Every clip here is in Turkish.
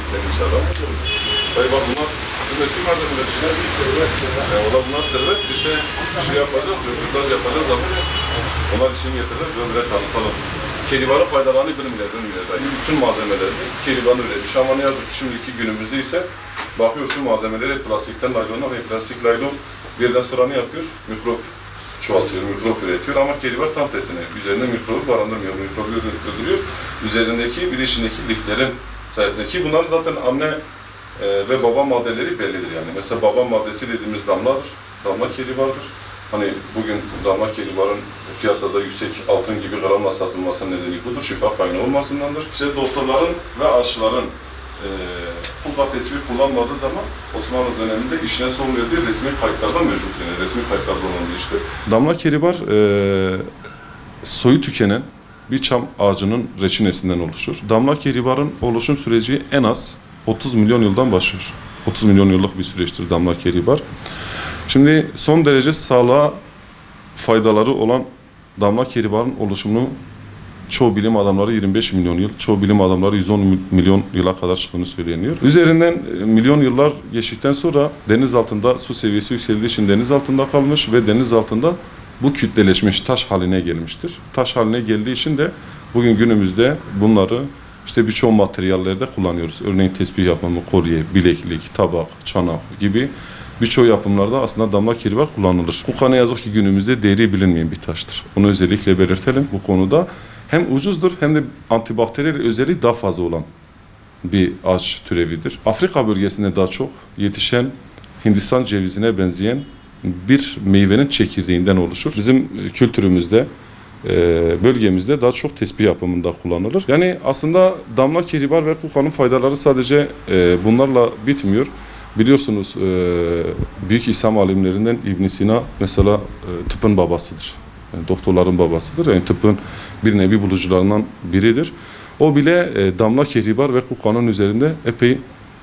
Sen inşallah. Tabii bak bunlar bizim eski malzemeler işte. Valla bunlar servet bir şey yapacağız, röportaj yapacağız zaman onlar için getirir, böyle tanıtalım. Kelibarın faydalarını bilmiyorlar. Bütün malzemeleri kelibarın üretmiş ama ne yazık ki şimdiki günümüzde ise bakıyorsun malzemeleri plastikten naylona ve plastik naylon bir yerden sonra ne yapıyor? Mikrop çoğaltıyor, mikrop üretiyor ama kelibar tam tersine. Üzerinde mikrobu barındırmıyor, mikrobu öldürüyor. Üzerindeki bir de içindeki liflerin sayesinde ki bunlar zaten anne ve baba maddeleri bellidir yani. Mesela baba maddesi dediğimiz damladır, damla kelibardır. Hani bugün damla kelibarın piyasada yüksek altın gibi gramla satılmasının nedeni budur, şifa kaynağı olmasındandır. İşte doktorların ve aşıların pulpa tesbih kullanmadığı zaman Osmanlı döneminde işine son verdiği resmi kayıtlarda mevcut yani resmi kayıtlarda olan bir iştir. Damla kelibar soyu tükenen bir çam ağacının reçinesinden oluşur. Damla kelibarın oluşum süreci en az 30 milyon yıldan başlıyor. 30 milyon yıllık bir süreçtir damla kelibar. Şimdi son derece sağlığa faydaları olan damla kelibarın oluşumunu çoğu bilim adamları 25 milyon yıl, çoğu bilim adamları 110 milyon yıla kadar çıktığını söyleniyor. Üzerinden milyon yıllar geçtikten sonra deniz altında su seviyesi yükseldiği için deniz altında kalmış ve deniz altında bu kütleleşmiş, taş haline gelmiştir. Taş haline geldiği için de bugün günümüzde bunları işte birçok materyallerde kullanıyoruz. Örneğin tesbih yapımı, kolye, bileklik, tabak, çanak gibi birçok yapımlarda aslında damla kelibar kullanılır. Kuka ne yazık ki günümüzde değeri bilinmeyen bir taştır. Onu özellikle belirtelim bu konuda. Hem ucuzdur hem de antibakteriyel özelliği daha fazla olan bir ağaç türevidir. Afrika bölgesinde daha çok yetişen Hindistan cevizine benzeyen bir meyvenin çekirdeğinden oluşur. Bizim kültürümüzde, bölgemizde daha çok tesbih yapımında kullanılır. Yani aslında damla kelibar ve kukanın faydaları sadece bunlarla bitmiyor. Biliyorsunuz büyük İslam alimlerinden İbn Sina mesela tıbbın babasıdır. Yani doktorların babasıdır. Yani tıbbın bir nevi bulucularından biridir. O bile damla kelibar ve kukanın üzerinde epey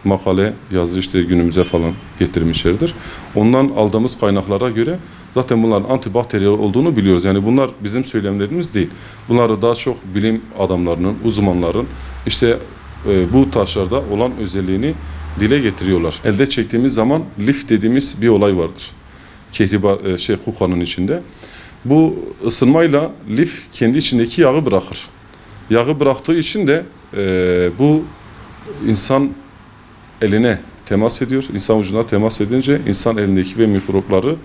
makale yazı işte günümüze falan getirmişlerdir. Ondan aldığımız kaynaklara göre zaten bunların antibakteriyel olduğunu biliyoruz. Yani bunlar bizim söylemlerimiz değil. Bunları daha çok bilim adamlarının, uzmanların işte bu taşlarda olan özelliğini dile getiriyorlar. Elde çektiğimiz zaman lif dediğimiz bir olay vardır. Kehribar kukanın içinde. Bu ısınmayla lif kendi içindeki yağı bırakır. Yağı bıraktığı için de bu insan eline temas ediyor. İnsan vücuduna temas edince insan elindeki ve mikropları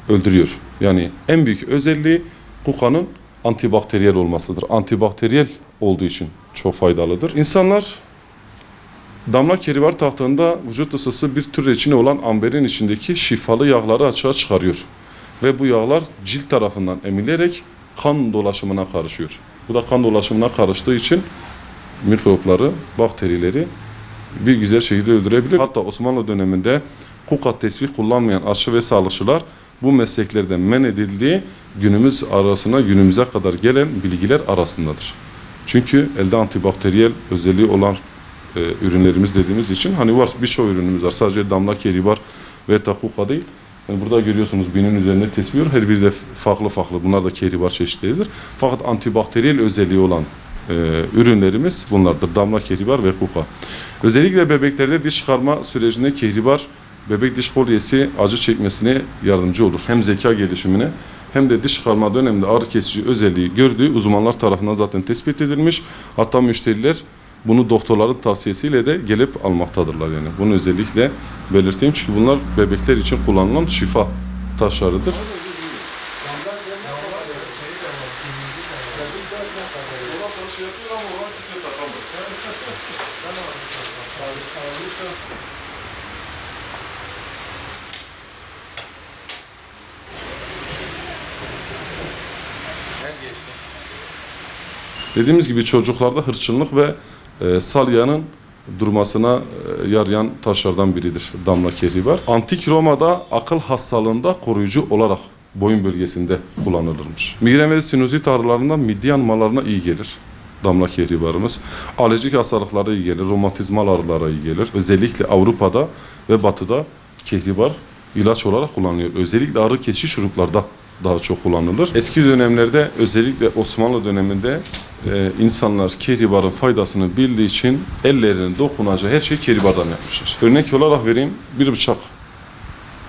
öldürüyor. Yani en büyük özelliği kukanın antibakteriyel olmasıdır. Antibakteriyel olduğu için çok faydalıdır. İnsanlar damla kelibar taktığında vücut ısısı bir tür reçine olan amberin içindeki şifalı yağları açığa çıkarıyor. Ve bu yağlar cilt tarafından emilerek kan dolaşımına karışıyor. Bu da kan dolaşımına karıştığı için mikropları, bakterileri bir güzel şekilde öldürebilir. Hatta Osmanlı döneminde kuka tesbih kullanmayan aşçı ve sağlıkçılar bu mesleklerden men edildiği günümüze kadar gelen bilgiler arasındadır. Çünkü elde antibakteriyel özelliği olan ürünlerimiz dediğimiz için hani var birçok ürünümüz var. Sadece damla kelibar ve kuka değil. Yani burada görüyorsunuz binin üzerinde tesbih var. Her biri de farklı. Bunlar da kelibar çeşitleridir. Fakat antibakteriyel özelliği olan ürünlerimiz bunlardır. Damla kelibar ve kuka. Özellikle bebeklerde diş çıkarma sürecinde kehribar bebek diş kolyesi acı çekmesine yardımcı olur. Hem zeka gelişimine hem de diş çıkarma döneminde ağrı kesici özelliği gördüğü uzmanlar tarafından zaten tespit edilmiş. Hatta müşteriler bunu doktorların tavsiyesiyle de gelip almaktadırlar yani. Bunu özellikle belirteyim çünkü bunlar bebekler için kullanılan şifa taşlarıdır. Dediğimiz gibi çocuklarda hırçınlık ve salya'nın durmasına yarayan taşlardan biridir damla kehribar. Antik Roma'da akıl hastalığında koruyucu olarak boyun bölgesinde kullanılırmış. Migren ve sinüzit ağrılarında mide yanmalarına iyi gelir damla kehribarımız. Alerjik hastalıklara iyi gelir, romatizmal ağrılara iyi gelir. Özellikle Avrupa'da ve Batı'da kehribar ilaç olarak kullanılıyor. Özellikle ağrı kesici şuruplarda daha çok kullanılır. Eski dönemlerde özellikle Osmanlı döneminde insanlar kehribarın faydasını bildiği için ellerinin dokunacağı her şeyi kehribardan yapmışlar. Örnek olarak vereyim, bir bıçak.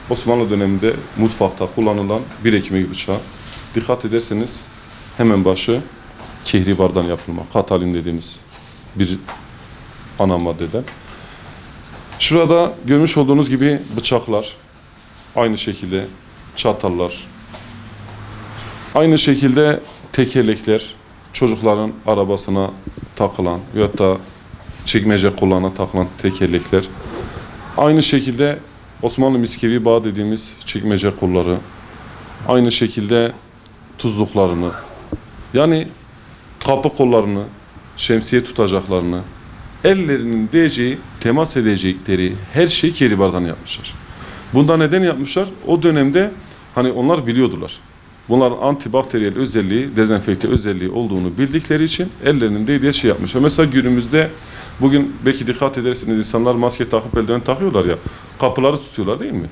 Osmanlı döneminde mutfakta kullanılan bir ekmek bıçağı. Dikkat ederseniz hemen başı kehribardan yapılma. Katalin dediğimiz bir ana maddeden. Şurada görmüş olduğunuz gibi bıçaklar, aynı şekilde çatallar, aynı şekilde tekerlekler, çocukların arabasına takılan veyahut da çekmece kollarına takılan tekerlekler, aynı şekilde Osmanlı miskevi bağı dediğimiz çekmece kolları, aynı şekilde tuzluklarını, yani kapı kollarını, şemsiye tutacaklarını, ellerinin değeceği, temas edecekleri her şeyi kehribardan yapmışlar. Bunda neden yapmışlar? O dönemde hani onlar biliyordular. Bunların antibakteriyel özelliği, dezenfekte özelliği olduğunu bildikleri için ellerinin değdiği şey yapmışlar. Mesela günümüzde bugün belki dikkat edersiniz insanlar maske takıp eldiven takıyorlar ya. Kapıları tutuyorlar değil mi?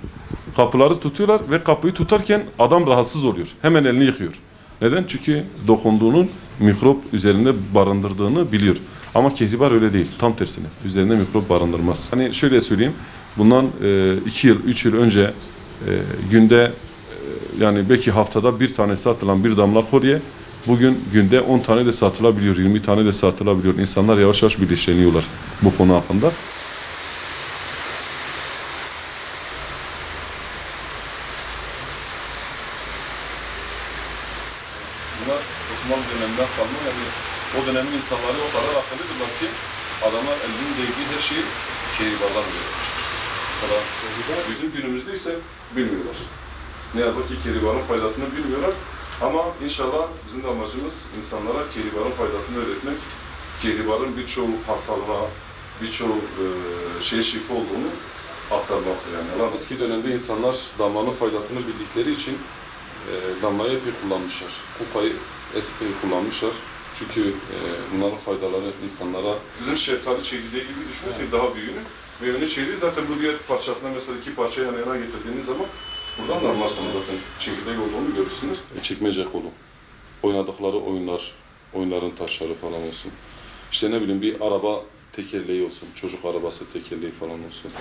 Kapıları tutuyorlar ve kapıyı tutarken adam rahatsız oluyor. Hemen elini yıkıyor. Neden? Çünkü dokunduğunun mikrop üzerinde barındırdığını biliyor. Ama kehribar öyle değil. Tam tersine. Üzerinde mikrop barındırmaz. Hani şöyle söyleyeyim. Bundan 2 yıl, 3 yıl önce günde yani belki haftada bir tane satılan bir damla kolye bugün günde 10 tane de satılabiliyor, 20 tane de satılabiliyor. İnsanlar yavaş yavaş bilinçleniyorlar bu konu hakkında. Bunlar Osmanlı döneminden kalma, yani o dönemin insanları o kadar akıllıdırlar ki adamlar elinin değdiği her şeyi kehribardan yapmışlar. Mesela bizim günümüzde ise bilmiyorlar. Ne yazık ki kehribarın faydasını bilmiyorlar. Ama inşallah bizim de amacımız insanlara kehribarın faydasını öğretmek. Kehribarın birçok hastalığa, birçok şeye şifa olduğunu aktarmaktır yani. Ama eski dönemde insanlar damlanın faydasını bildikleri için damlayı epey kullanmışlar. Kupayı epey kullanmışlar. Çünkü bunların faydaları insanlara... Bizim şeftali çekirdeği gibi düşünürsek daha büyüğünü. Meyvenin çekirdeği zaten bu diğer parçasına mesela 2 parça yan yana getirdiğiniz zaman buradan da anlarsanız zaten çekirdek olduğunu görürsünüz. Çekmece kolu. Oynadıkları oyunlar, oyunların taşları falan olsun. İşte ne bileyim bir araba tekerleği olsun, çocuk arabası tekerleği falan olsun.